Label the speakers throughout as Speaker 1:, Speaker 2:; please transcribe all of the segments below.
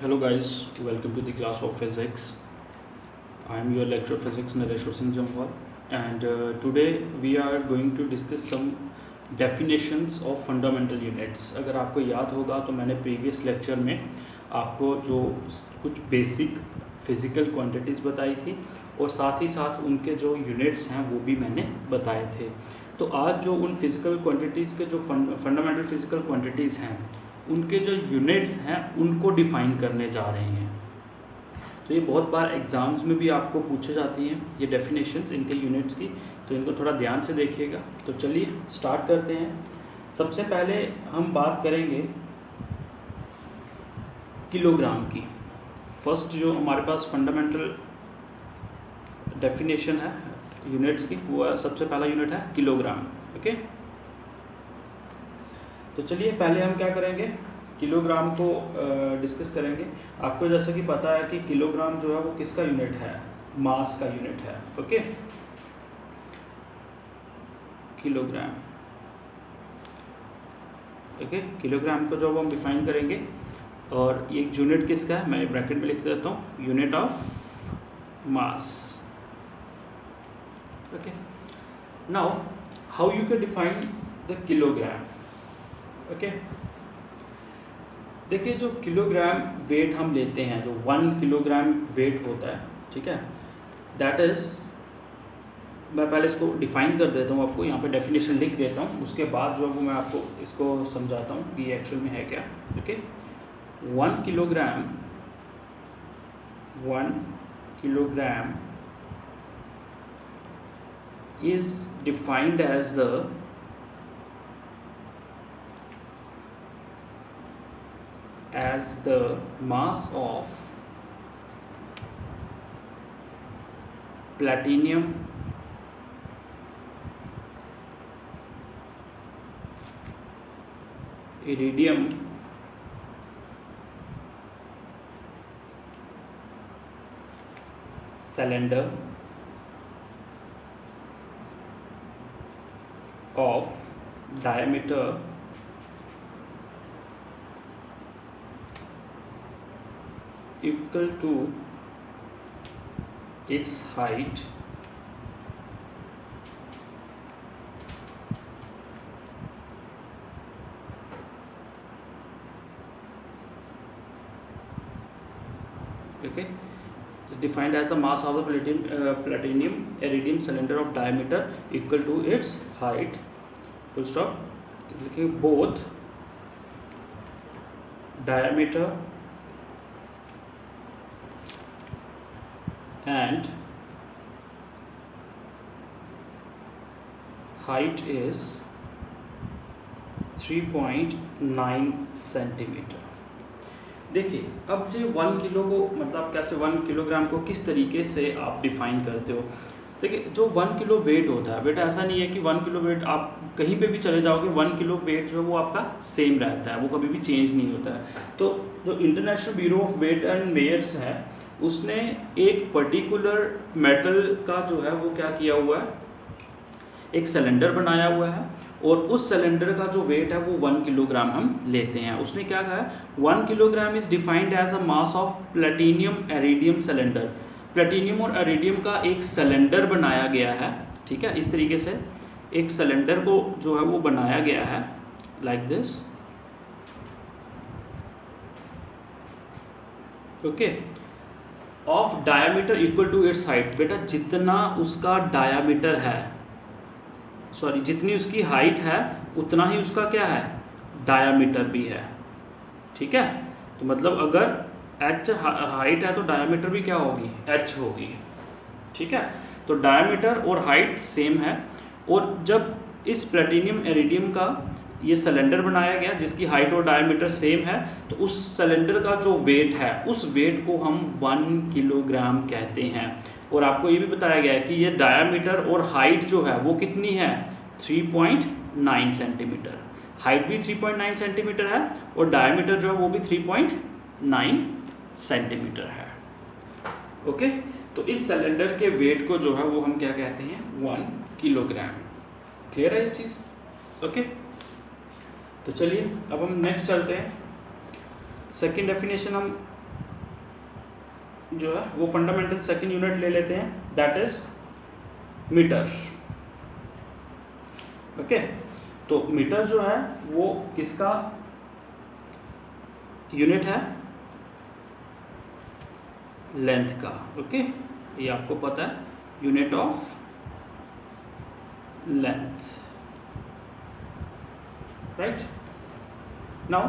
Speaker 1: Hello guys, welcome to the class of physics. I am your lecturer physics Nareshwar Singh Jamwal, and today we are going to discuss some definitions of fundamental units. अगर आपको याद होगा तो मैंने previous lecture में आपको जो कुछ बेसिक फिजिकल क्वांटिटीज़ बताई थी और साथ ही साथ उनके जो यूनिट्स हैं वो भी मैंने बताए थे। तो आज जो उन फिजिकल क्वांटिटीज़ के जो फंडामेंटल फिजिकल क्वांटिटीज़ हैं उनके जो यूनिट्स हैं उनको डिफ़ाइन करने जा रहे हैं। तो ये बहुत बार एग्ज़ाम्स में भी आपको पूछे जाती हैं ये डेफिनेशंस इनके यूनिट्स की, तो इनको थोड़ा ध्यान से देखिएगा। तो चलिए स्टार्ट करते हैं। सबसे पहले हम बात करेंगे किलोग्राम की। फर्स्ट जो हमारे पास फंडामेंटल डेफिनेशन है यूनिट्स की, वो सबसे पहला यूनिट है किलोग्राम। ओके, तो चलिए पहले हम क्या करेंगे, किलोग्राम को डिस्कस करेंगे। आपको जैसे कि पता है कि किलोग्राम जो है वो किसका यूनिट है, मास का यूनिट है। Okay, kilogram. ओके, किलोग्राम को जब हम डिफाइन करेंगे और एक यूनिट किसका है, मैं ब्रैकेट में लिख देता हूँ, unit of mass. Okay, now how you can define the kilogram. Okay, देखिए जो किलोग्राम वेट हम लेते हैं, जो 1 किलोग्राम वेट होता है, ठीक है, दैट इज़, मैं पहले इसको डिफाइन कर देता हूँ, आपको यहाँ पे डेफिनेशन लिख देता हूँ, उसके बाद जो है वो मैं आपको इसको समझाता हूँ कि एक्चुअल में है क्या। Okay, 1 kilogram is defined as the mass of platinum, iridium, cylinder of diameter equal to its height okay, defined as the mass of the platinum iridium cylinder of diameter equal to its height, full stop, both diameter and height is 3.9 centimetre. देखिए अब जो 1 kilo को, मतलब कैसे 1 kilogram को किस तरीके से आप डिफाइन करते हो। देखिए जो 1 किलो वेट होता है बेटा, ऐसा नहीं है कि 1 किलो वेट आप कहीं पे भी चले जाओगे 1 किलो वेट जो है वो आपका सेम रहता है, वो कभी भी चेंज नहीं होता है। तो जो international bureau of weight and measures है उसने एक पर्टिकुलर मेटल का जो है वो क्या किया हुआ है, एक सिलेंडर बनाया हुआ है और उस सिलेंडर का जो वेट है वो 1 किलोग्राम हम लेते हैं। उसने क्या कहा है, 1 kilogram is defined as a mass of platinum iridium cylinder. Platinum और एरिडियम का एक सिलेंडर बनाया गया है, ठीक है, इस तरीके से एक सिलेंडर को जो है वो बनाया गया है like this. Okay, of diameter equal to its height. बेटा जितना उसका डायामीटर है, सॉरी जितनी उसकी हाइट है उतना ही उसका क्या है, डायामीटर भी है, ठीक है। तो मतलब अगर h हाइट है तो डायामीटर भी क्या होगी, h होगी, ठीक है। तो डायामीटर और हाइट सेम है। और जब इस प्लेटिनियम एरिडियम का ये सिलेंडर बनाया गया जिसकी हाइट और डायमीटर सेम है, तो उस सिलेंडर का जो वेट है उस वेट को हम 1 किलोग्राम कहते हैं। और आपको ये भी बताया गया है कि ये डायमीटर और हाइट जो है वो कितनी है, 3.9 सेंटीमीटर। हाइट भी 3.9 सेंटीमीटर है और डायमीटर जो है वो भी 3.9 सेंटीमीटर है। ओके, तो इस सिलेंडर के वेट को जो है वो हम क्या कहते हैं, 1 किलोग्राम। क्लियर है ये चीज़। ओके, तो चलिए अब हम नेक्स्ट चलते हैं। सेकंड डेफिनेशन हम जो है वो फंडामेंटल सेकंड यूनिट ले लेते हैं, दैट इज मीटर। ओके, तो मीटर जो है वो किसका यूनिट है? लेंथ का। ओके, ये आपको पता है, unit of length, right. Now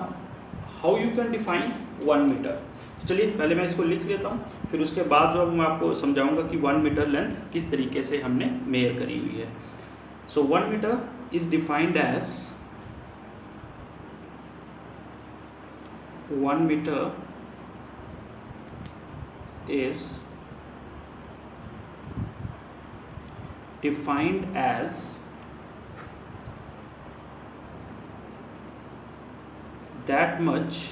Speaker 1: how you can define 1 meter. चलिए पहले मैं इसको लिख लेता हूँ, फिर उसके बाद जो मैं आपको समझाऊंगा कि 1 मीटर लेंथ किस तरीके से हमने मेयर करी हुई है। So 1 meter is defined as 1 meter is defined as that much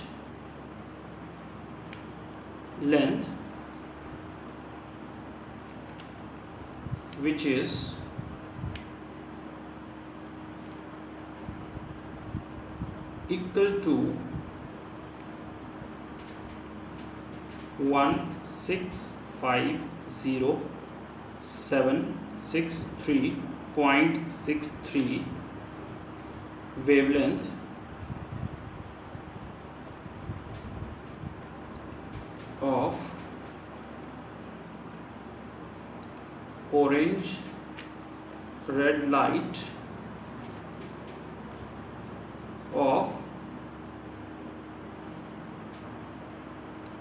Speaker 1: length which is equal to 1650763.63 wavelength of orange red light of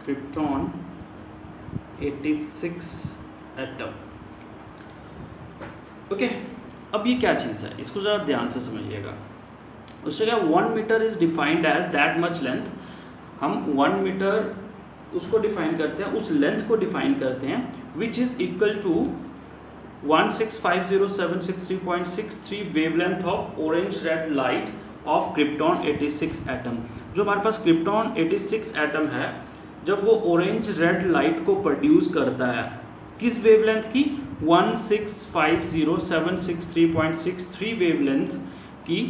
Speaker 1: krypton 86 atom. Okay, अब ये क्या चीज़ है, इसको ज़रा ध्यान से समझिएगा। उससे क्या 1 meter is defined as that much length, हम 1 मीटर उसको डिफाइन करते हैं, उस लेंथ को डिफाइन करते हैं which is equal to 1650763.63 wavelength of orange red light of krypton 86 atom. जो हमारे पास क्रिप्टॉन 86 एटम है, जब वो ऑरेंज रेड लाइट को प्रोड्यूस करता है, किस वेवलेंथ की? 1650763.63 वेवलेंथ की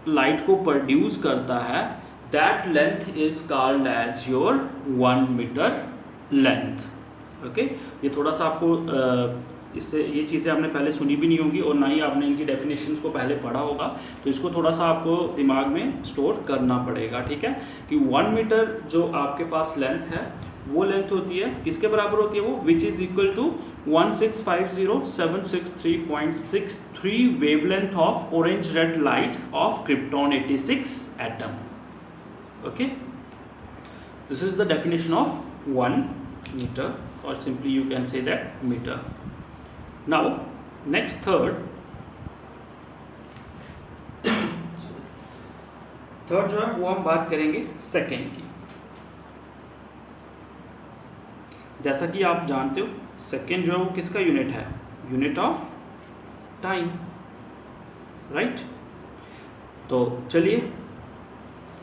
Speaker 1: लाइट को प्रोड्यूस करता है, that length is called as your 1 meter length. Okay, ये थोड़ा सा आपको इससे ये चीज़ें आपने पहले सुनी भी नहीं होगी और ना ही आपने इनकी डेफिनेशंस को पहले पढ़ा होगा, तो इसको थोड़ा सा आपको दिमाग में स्टोर करना पड़ेगा, ठीक है। कि 1 मीटर जो आपके पास लेंथ है, वो लेंथ होती है किसके बराबर होती है? वो which is equal to 1650763.63 wavelength of orange red light of krypton 86 atom. Okay, this is the definition of 1 meter, or simply you can say that meter. Now next third जो है वो हम बात करेंगे सेकेंड की। जैसा कि आप जानते हो सेकेंड जो है वो किसका यूनिट है? Unit of time, right. तो चलिए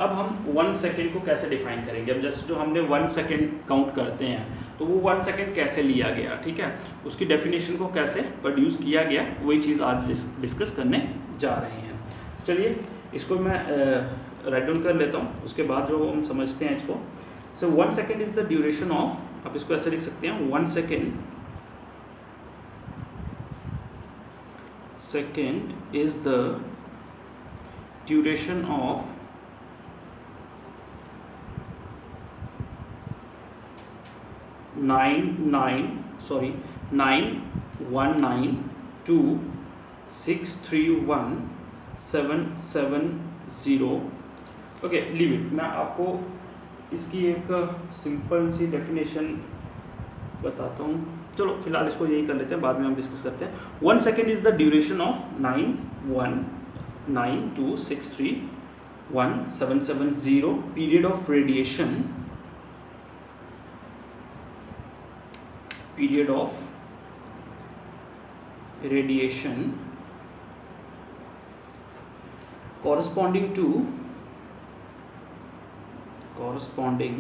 Speaker 1: अब हम 1 सेकेंड को कैसे डिफाइन करेंगे। अब जैसे जो हमने 1 सेकेंड काउंट करते हैं, तो वो 1 सेकेंड कैसे लिया गया, ठीक है, उसकी डेफिनेशन को कैसे प्रोड्यूस किया गया, वही चीज़ आज डिस्कस करने जा रहे हैं। चलिए इसको मैं राइट डाउन कर लेता हूँ, उसके बाद जो हम समझते हैं इसको। सो 1 second is the duration of, आप इसको ऐसे लिख सकते हैं, 1 second is the duration of nine 99126317770। Okay, leave it. मैं आपको इसकी एक सिंपल सी डेफिनेशन बताता हूँ। चलो फिलहाल इसको यही कर लेते हैं, बाद में हम डिस्कस करते हैं। 1 second is the duration of 91926317770 period of radiation, corresponding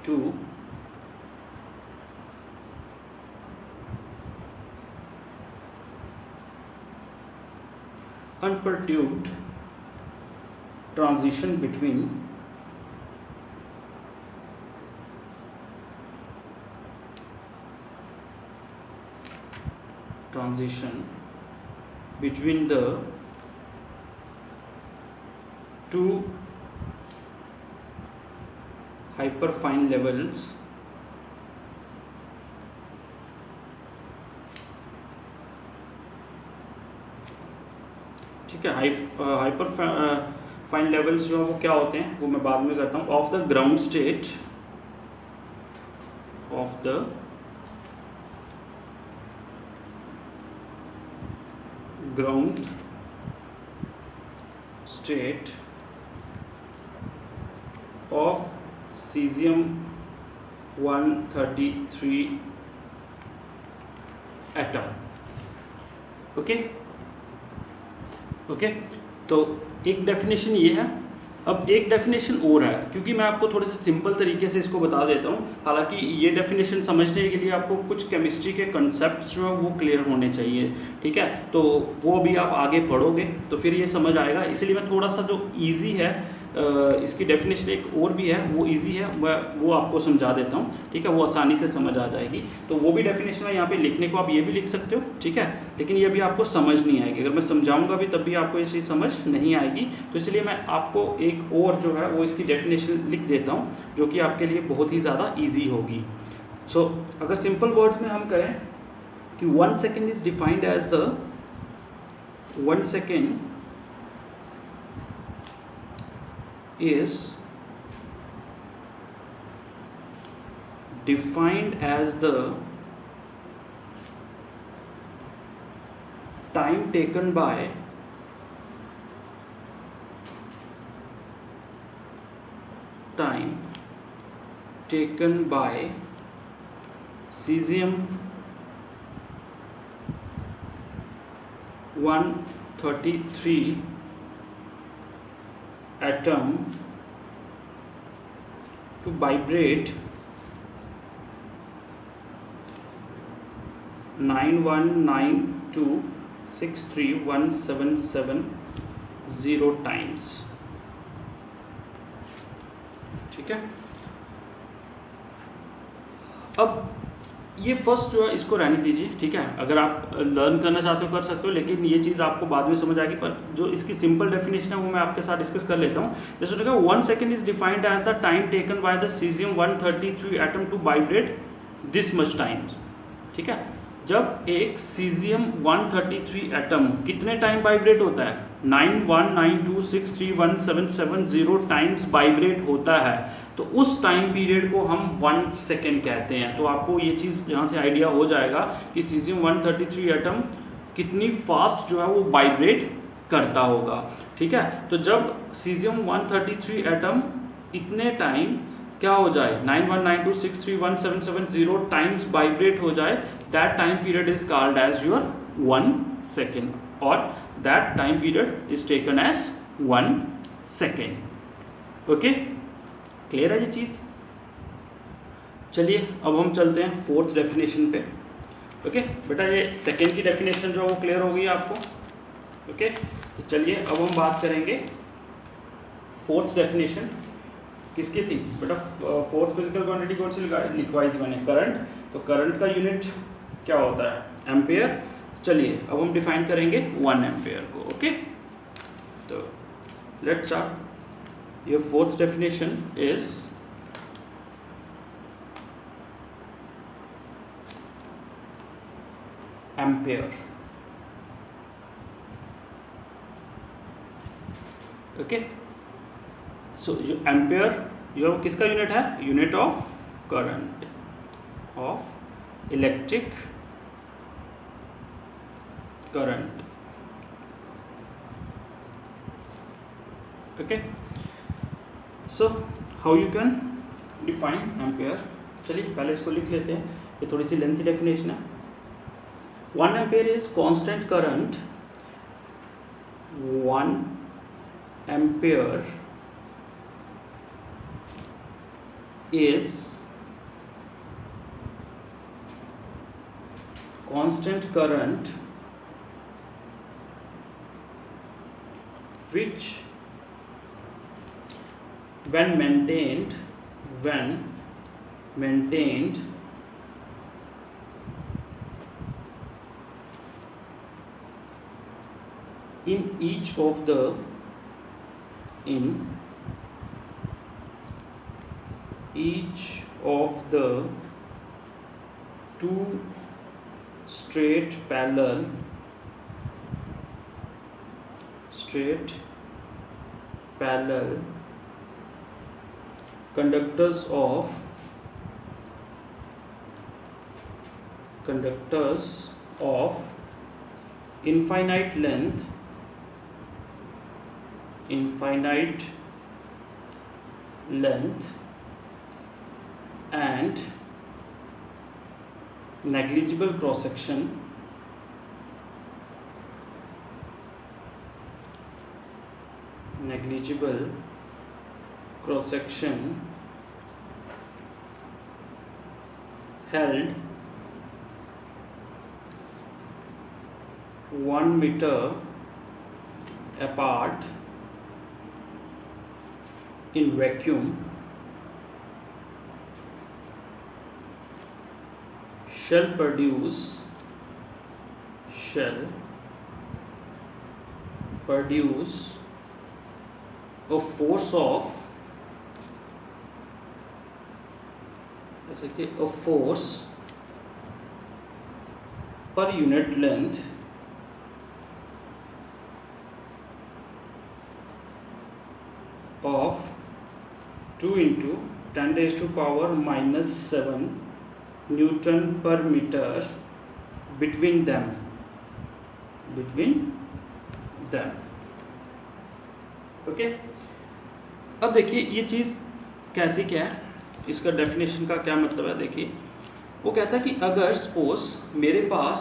Speaker 1: to unperturbed transition between transition between the two hyperfine levels ठीक है। हाइपर फाइन लेवल्स जो है वो क्या होते हैं वो मैं बाद में करता हूँ। Of the ground state, of the ground state of caesium 133 atom. Okay okay, तो एक डेफिनेशन ये है। अब एक डेफिनेशन और है, क्योंकि मैं आपको थोड़े से सिंपल तरीके से इसको बता देता हूँ। हालांकि ये डेफिनेशन समझने के लिए आपको कुछ केमिस्ट्री के कॉन्सेप्ट्स जो है वो क्लियर होने चाहिए, ठीक है। तो वो भी आप आगे पढ़ोगे तो फिर ये समझ आएगा। इसलिए मैं थोड़ा सा जो इजी है, इसकी डेफिनेशन एक और भी है, वो इजी है, वो आपको समझा देता हूँ, ठीक है। वो आसानी से समझ आ जाएगी। तो वो भी डेफिनेशन है यहाँ पे लिखने को, आप ये भी लिख सकते हो, ठीक है। लेकिन ये भी आपको समझ नहीं आएगी, अगर मैं समझाऊंगा भी तब भी आपको ये चीज़ समझ नहीं आएगी। तो इसलिए मैं आपको एक और जो है वो इसकी डेफिनेशन लिख देता हूँ, जो कि आपके लिए बहुत ही ज़्यादा ईजी होगी। सो अगर सिंपल वर्ड्स में हम करें कि 1 second is defined as the 1 second is defined as the time taken by cesium 133 atom to vibrate 9192631770 times, ठीक है। अब ये फर्स्ट जो है इसको रहने दीजिए, ठीक है। अगर आप लर्न करना चाहते हो कर सकते हो, लेकिन ये चीज़ आपको बाद में समझ आएगी। पर जो इसकी सिंपल डेफिनेशन है वो मैं आपके साथ डिस्कस कर लेता हूँ। जैसे देखो 1 second is defined as the time taken by the caesium 133 atom to vibrate this much times, ठीक है। जब एक सीजियम 133 एटम कितने टाइम वाइब्रेट होता है, 9192631770 टाइम्स वाइब्रेट होता है, तो उस टाइम पीरियड को हम 1 सेकेंड कहते हैं। तो आपको ये चीज़ यहाँ से आइडिया हो जाएगा कि सीजियम 133 एटम कितनी फास्ट जो है वो वाइब्रेट करता होगा, ठीक है। तो जब सीजियम 133 एटम इतने टाइम क्या हो जाए, 9192631770 टाइम्स वाइब्रेट हो जाए, that time period is called as your 1 second, और that time period is taken as 1 second. Okay, clear है ये चीज़। चलिए अब हम चलते हैं फोर्थ डेफिनेशन पे। ओके बेटा, ये सेकेंड की डेफिनेशन जो है वो क्लियर हो गई आपको। ओके, तो चलिए अब हम बात करेंगे फोर्थ डेफिनेशन। किसकी थी बेटा? फोर्थ फिजिकल क्वांटिटी कौन सी लिखवाई थी मैंने? करंट। तो करंट का यूनिट क्या होता है? एम्पेयर। चलिए अब हम डिफाइन करेंगे 1 एम्पेयर को। ओके, तो let's start. Your fourth definition is ampere. Okay, so जो ampere your किसका यूनिट है? Unit of current, of electric current. Okay, so how you can define ampere. चलिए पहले इसको लिख लेते हैं, ये थोड़ी सी लेंथी डेफिनेशन है। 1 ampere is constant current, 1 ampere is constant current which when maintained in each of the two straight parallel conductors of infinite length and negligible cross section held 1 meter apart in vacuum shall produce a force of per unit length of 2 into 10 raised to power minus 7 Newton per meter between them. Okay, अब देखिए ये चीज़ कहती क्या है, इसका definition का क्या मतलब है। देखिए वो कहता है कि अगर सपोज मेरे पास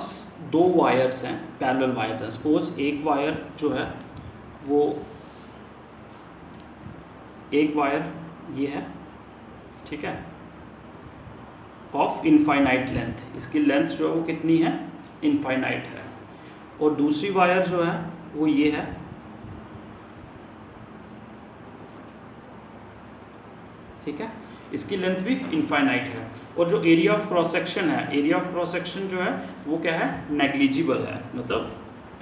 Speaker 1: दो वायर्स हैं, पैरेलल वायर्स हैं, सपोज एक वायर जो है वो एक वायर ये है, ठीक है, ऑफ इनफाइनाइट लेंथ, इसकी लेंथ जो है वो कितनी है, इनफाइनाइट है, और दूसरी वायर जो है वो ये है, ठीक है, इसकी लेंथ भी इनफाइनाइट है, और जो एरिया ऑफ क्रॉस सेक्शन है, एरिया ऑफ क्रॉस सेक्शन जो है वो क्या है, नेग्लिजिबल है, मतलब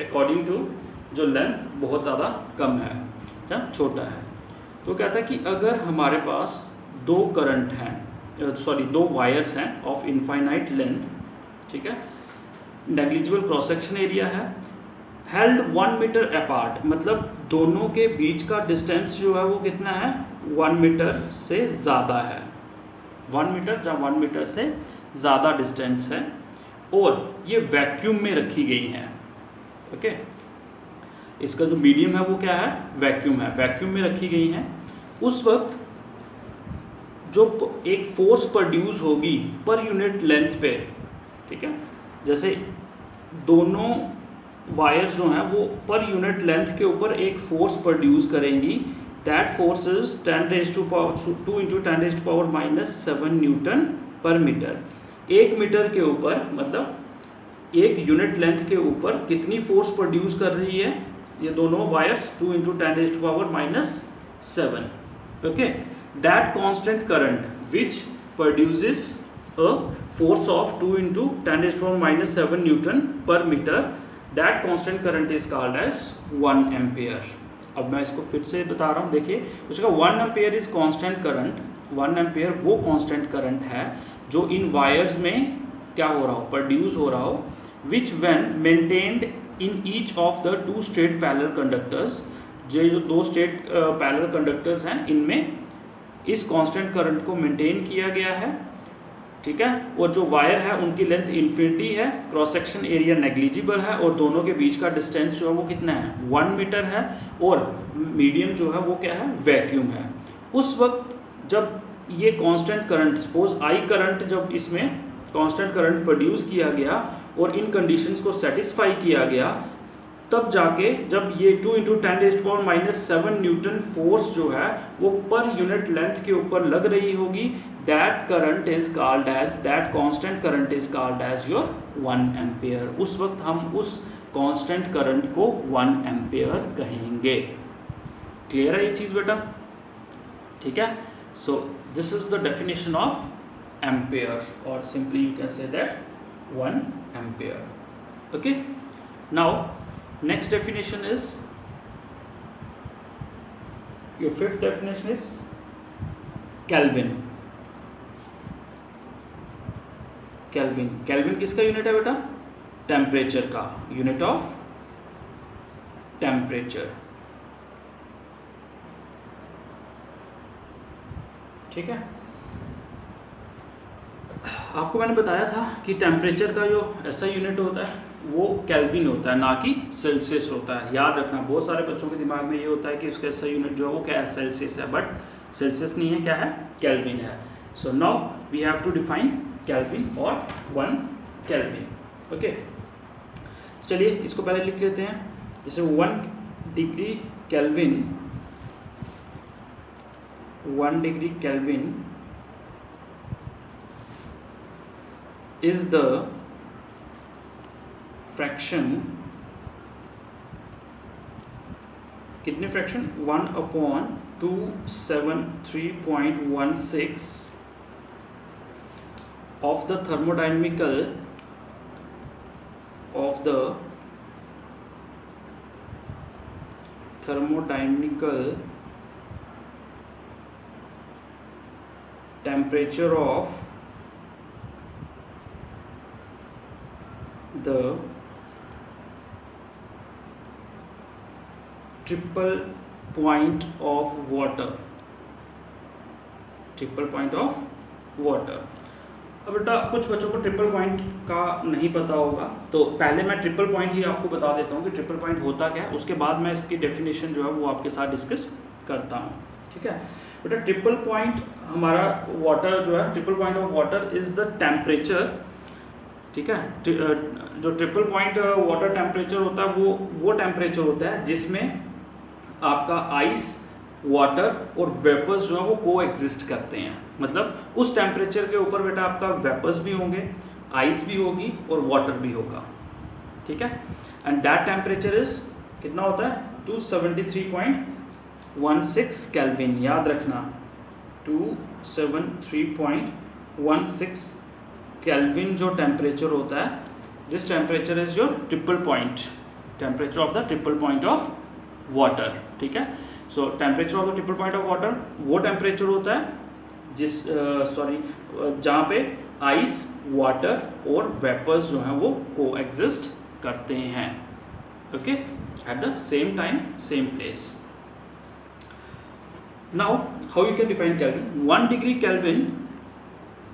Speaker 1: अकॉर्डिंग टू जो लेंथ बहुत ज़्यादा कम है या छोटा है। तो कहता है कि अगर हमारे पास दो करंट हैं, दो वायर्स हैं ऑफ इनफाइनाइट लेंथ, ठीक है, नेग्लिजिबल क्रॉस सेक्शन एरिया है, हेल्ड 1 मीटर अपार्ट, मतलब दोनों के बीच का डिस्टेंस जो है वो कितना है, 1 मीटर से ज़्यादा है, 1 मीटर या 1 मीटर से ज़्यादा डिस्टेंस है, और ये वैक्यूम में रखी गई हैं। ओके, इसका जो मीडियम है वो क्या है, वैक्यूम है, वैक्यूम में रखी गई हैं। उस वक्त जो एक फोर्स प्रोड्यूस होगी पर यूनिट लेंथ पे, ठीक है, जैसे दोनों वायर्स जो हैं वो पर यूनिट लेंथ के ऊपर एक फोर्स प्रोड्यूस करेंगी, that force is 10 raised to power 2 into 10 raised to power minus 7 Newton पर मीटर। एक मीटर के ऊपर, मतलब एक यूनिट लेंथ के ऊपर कितनी फोर्स प्रोड्यूस कर रही है ये दोनों wires, 2 into 10 raised to power minus 7। Okay, that constant current which produces a force of 2 into 10 raised to power minus 7 Newton per meter, that constant current is called as 1 ampere। अब मैं इसको फिर से बता रहा हूँ, देखिए उसका 1 ampere is constant current, 1 ampere वो constant current है जो इन वायर्स में क्या हो रहा हो, प्रोड्यूस हो रहा हो, which when maintained in each of the two straight parallel conductors, जो दो स्ट्रेट पैरेलल कंडक्टर्स हैं इनमें इस कांस्टेंट करंट को मेंटेन किया गया है, ठीक है, और जो वायर है उनकी लेंथ इन्फिनिटी है, क्रॉस सेक्शन एरिया नेग्लिजिबल है, और दोनों के बीच का डिस्टेंस जो है वो कितना है, 1 मीटर है, और मीडियम जो है वो क्या है, वैक्यूम है। उस वक्त जब ये constant current, suppose I current, जब इसमें कांस्टेंट करंट प्रोड्यूस किया गया और इन कंडीशंस को सेटिस्फाई किया गया, तब जाके जब ये 2 into 10 raised to power minus 7 Newton force जो है वो पर यूनिट लेंथ के ऊपर लग रही होगी, that current is called as, that constant current is called as your 1 ampere। उस वक्त हम उस constant current को 1 ampere कहेंगे। क्लियर है ये चीज़ बेटा, ठीक है। so this is the definition of ampere, or simply you can say that 1 ampere। okay, now Next definition is, your fifth definition is Kelvin. Kelvin, Kelvin किसका यूनिट है बेटा? टेम्परेचर का, यूनिट ऑफ टेम्परेचर। ठीक है, आपको मैंने बताया था कि टेम्परेचर का जो ऐसा यूनिट होता है वो केल्विन होता है, ना कि सेल्सियस होता है। याद रखना, बहुत सारे बच्चों के दिमाग में ये होता है कि उसका ऐसा यूनिट जो है वो क्या है, सेल्सियस है, बट सेल्सियस नहीं है, क्या है, केल्विन है। So now we have to define kelvin और 1 केल्विन। ओके, चलिए इसको पहले लिख लेते हैं। जैसे 1 degree kelvin, 1 degree kelvin is the fraction, कितने fraction, 1/273.16 of the thermodynamical temperature of the triple point of water, triple point of water. अब बेटा कुछ बच्चों को ट्रिपल पॉइंट का नहीं पता होगा, तो पहले मैं ट्रिपल पॉइंट ही आपको बता देता हूँ कि ट्रिपल पॉइंट होता क्या है, उसके बाद मैं इसकी डेफिनेशन जो है वो आपके साथ डिस्कस करता हूँ। ठीक है बेटा, ट्रिपल पॉइंट हमारा वाटर जो है, triple point of water is the temperature. ठीक है, जो ट्रिपल पॉइंट वाटर टेम्परेचर होता है वो टेम्परेचर होता है जिसमें आपका आइस, वाटर और वेपर्स जो है वो को एग्जिस्ट करते हैं। मतलब उस टेम्परेचर के ऊपर बेटा आपका वेपर्स भी होंगे, आइस भी होगी और वाटर भी होगा। ठीक है, एंड दैट टेम्परेचर इज कितना होता है, 273.16 केल्विन। याद रखना 273.16 केल्विन जो टेम्परेचर होता है, this temperature is your triple point, temperature of the triple point of water. ठीक है, सो temperature of the triple point of water वो टेम्परेचर होता है जहाँ पे आइस, वाटर और वेपर्स जो हैं वो को एग्जिस्ट करते हैं। Okay, at the same time, same place. Now how you can define kelvin? 1 degree kelvin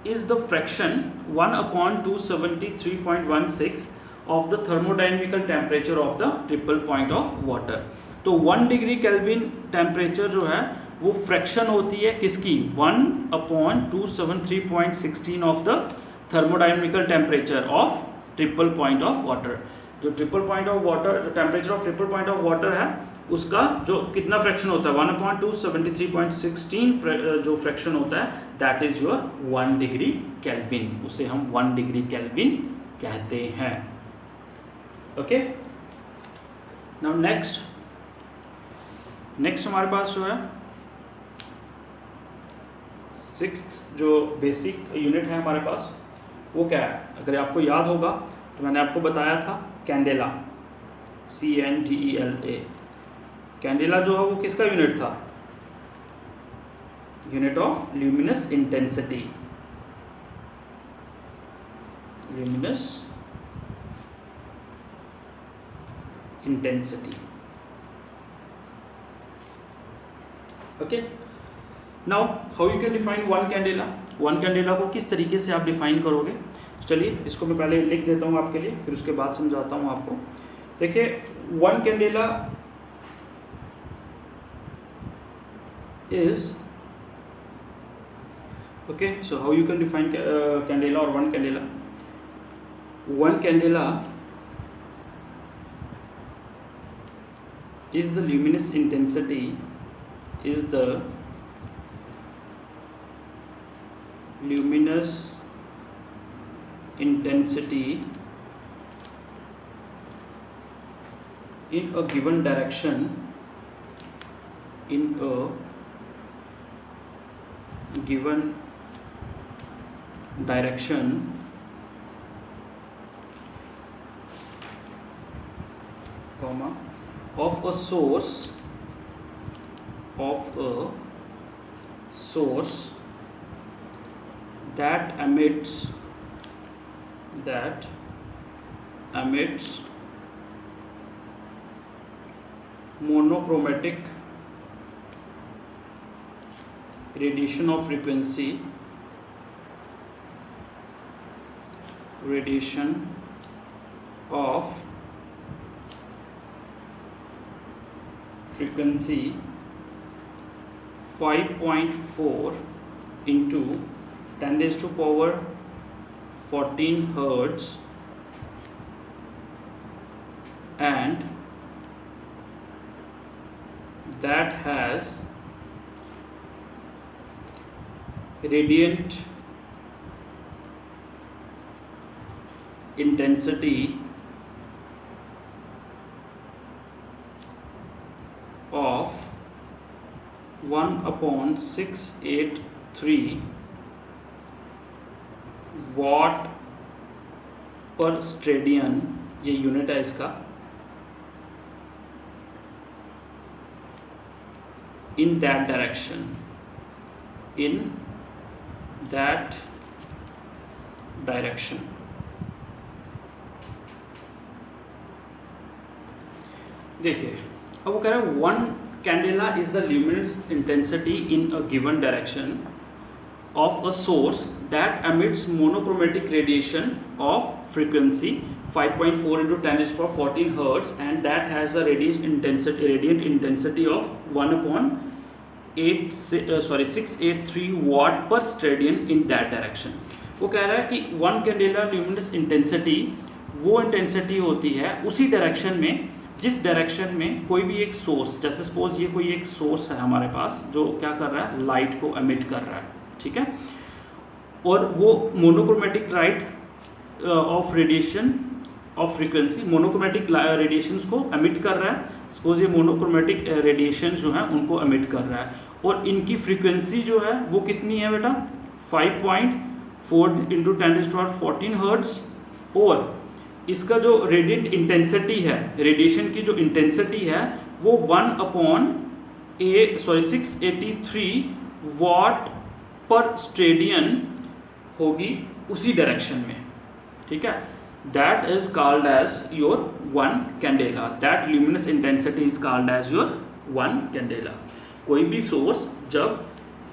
Speaker 1: is the fraction 1/273.16 of the thermodynamical temperature of the triple point of water। तो 1 degree kelvin temperature जो है वो fraction होती है किसकी, 1/273.16 of the thermodynamical temperature of triple point of water. जो triple point of water, जो temperature of triple point of water है उसका जो कितना फ्रैक्शन होता है, 1/273.16 जो फ्रैक्शन होता है, that is your 1 degree kelvin. उसे हम 1 डिग्री केल्विन कहते हैं। ओके, नाउ नेक्स्ट हमारे पास जो है 6th जो बेसिक यूनिट है हमारे पास वो क्या है? अगर आपको याद होगा तो मैंने आपको बताया था कैंडेला, CNDELA। कैंडेला जो है वो किसका यूनिट था? Unit of luminous intensity, luminous intensity. Okay, now how you can define 1 candela? 1 candela को किस तरीके से आप डिफाइन करोगे? चलिए इसको मैं पहले लिख देता हूँ आपके लिए, फिर उसके बाद समझाता हूँ आपको। देखिए 1 candela is, okay, so how you can define candela or 1 candela? 1 candela is the luminous intensity, is the luminous intensity in a given direction, in a given direction, comma of a source that emits monochromatic radiation of frequency of frequency 5.4 into 10 raised to power 14 hertz and that has radiant intensity of 1/683 watt per स्ट्रेडियन, ये unit है इसका, in that direction देखिए अब वो कह रहा है 1 candela is the luminous intensity in a given direction of a source that emits monochromatic radiation of frequency 5.4 into 10 raised to power 14 hertz and that has a radiant intensity of 1/683 watt per stadian in that direction. वो कह रहा है कि 1 candela luminous intensity वो intensity होती है उसी direction में जिस डायरेक्शन में कोई भी एक सोर्स, जैसे सपोज ये कोई एक सोर्स है हमारे पास जो क्या कर रहा है, लाइट को एमिट कर रहा है, ठीक है, और वो monochromatic light of radiation of frequency monochromatic radiations को एमिट कर रहा है. सपोज ये मोनोक्रोमेटिक रेडिएशन जो है उनको एमिट कर रहा है और इनकी फ्रीक्वेंसी जो है वो कितनी है बेटा, 5.4 into 10 raised to power 14 hertz और इसका जो रेडिएंट इंटेंसिटी है, रेडिएशन की जो इंटेंसिटी है वो 1/683 वाट पर स्ट्रेडियन होगी उसी डायरेक्शन में, ठीक है. That is called as your 1 candela. That luminous intensity is called as your 1 candela. कोई भी सोर्स जब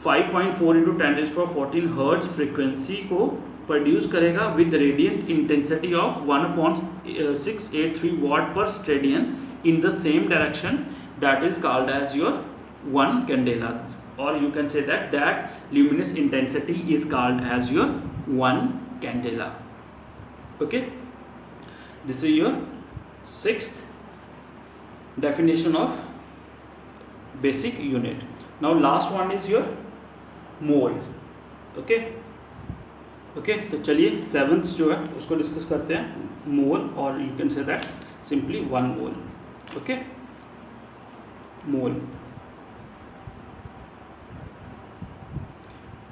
Speaker 1: 5.4 into 10 raised to power 14 hertz frequency को प्रोड्यूस करेगा with radiant intensity of 1/683 watt per steradian in the same direction, that is called as your 1 candela. Or you can say that luminous intensity is called as your 1 candela. Okay, this is your 6th definition of basic unit. Now last one is your mole. Okay, तो चलिए 7th जो है उसको discuss करते हैं, मोल, और you can say that simply 1 mole. Okay, मोल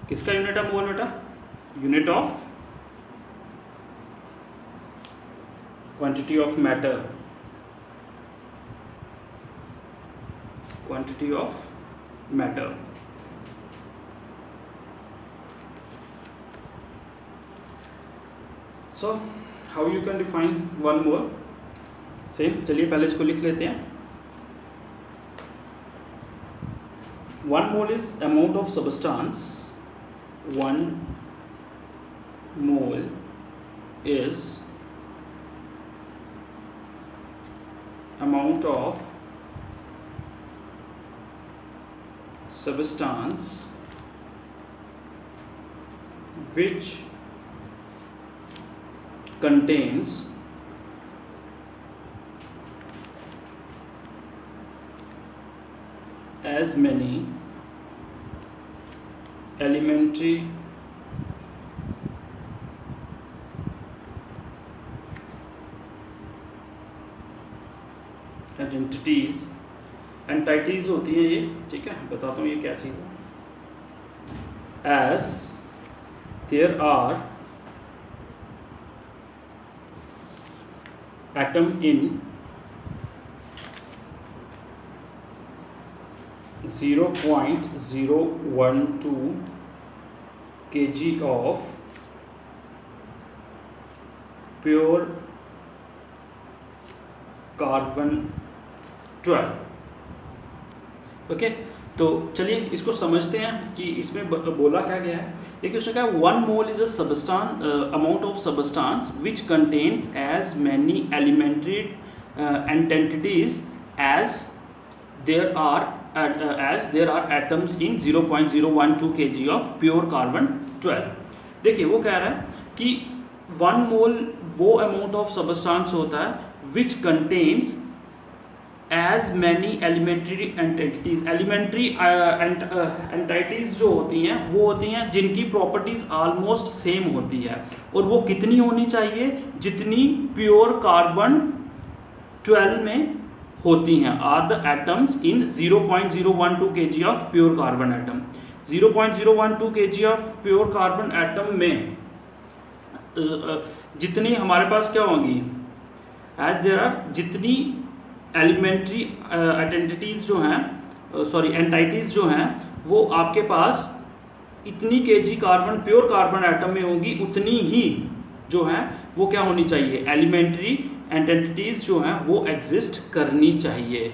Speaker 1: किसका unit है मोल बेटा, unit of quantity of matter, quantity of matter. So how you can define 1 mole. Same, चलिए पहले इसको लिख लेते हैं. 1 mole is amount of substance. 1 mole is amount of substance which contains as many elementary entities होती हैं ये, ठीक है, बताता हूँ ये क्या चीज़ है. As there are atom in 0.012 kg of pure carbon 12। ओके, तो चलिए इसको समझते हैं कि इसमें बोला क्या गया है। देखिए उसने कहा 1 mole is a substance amount of substance which contains as many elementary entities as there are atoms in 0.012 kg of pure carbon 12। देखिए वो कह रहा है कि 1 मोल वो अमाउंट ऑफ सबस्टांस होता है which contains as many elementary entities. Elementary entities जो होती हैं वो होती हैं जिनकी प्रॉपर्टीज ऑलमोस्ट सेम होती है, और वो कितनी होनी चाहिए, जितनी प्योर कार्बन 12 में होती हैं। Are the atoms in 0.012 kg of pure carbon atom. 0.012 kg of pure carbon atom में जितनी हमारे पास क्या होंगी, एज देयर आर, जितनी एलिमेंट्री आइडेंटिटीज जो हैं, सॉरी एंटाइटीज जो हैं, वो आपके पास इतनी KG carbon pure carbon atom में होंगी, उतनी ही जो है वो क्या होनी चाहिए, एलिमेंट्री एंटिटीज जो हैं वो एग्जिस्ट करनी चाहिए।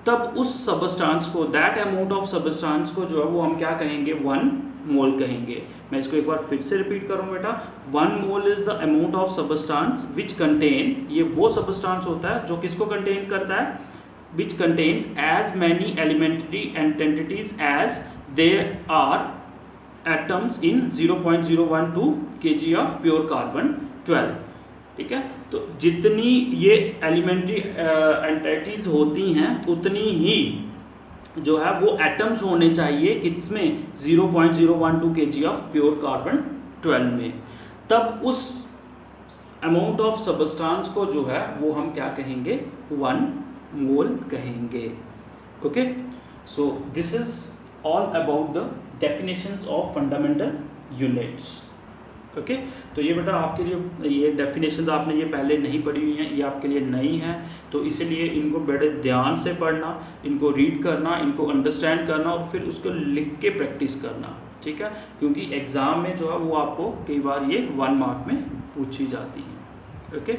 Speaker 1: तब उस सबस्टांस को, दैट अमाउंट ऑफ सबस्टांस को जो है वो हम क्या कहेंगे, 1 मोल कहेंगे। मैं इसको एक बार फिर से रिपीट करूं बेटा, 1 mole is the amount of substance which contain, ये वो सबस्टांस होता है जो किसको कंटेन करता है, which contains as many elementary entities as there are atoms in 0.012 kg of pure carbon 12। ठीक है, तो जितनी ये एलिमेंट्री एंटिटीज होती हैं उतनी ही जो है वो एटम्स होने चाहिए किसमें, 0.012 kg ऑफ प्योर कार्बन 12 में। तब उस अमाउंट ऑफ सबस्टांस को जो है वो हम क्या कहेंगे, 1 मोल कहेंगे। Okay, so this is all about the definitions of fundamental units. Okay, तो ये बेटा आपके लिए ये डेफिनेशन आपने ये पहले नहीं पढ़ी हुई हैं, ये आपके लिए नई हैं, तो इसीलिए इनको बड़े ध्यान से पढ़ना, इनको रीड करना, इनको अंडरस्टैंड करना और फिर उसको लिख के प्रैक्टिस करना। ठीक है, क्योंकि एग्ज़ाम में जो है वो आपको कई बार ये 1 मार्क में पूछी जाती है। ओके।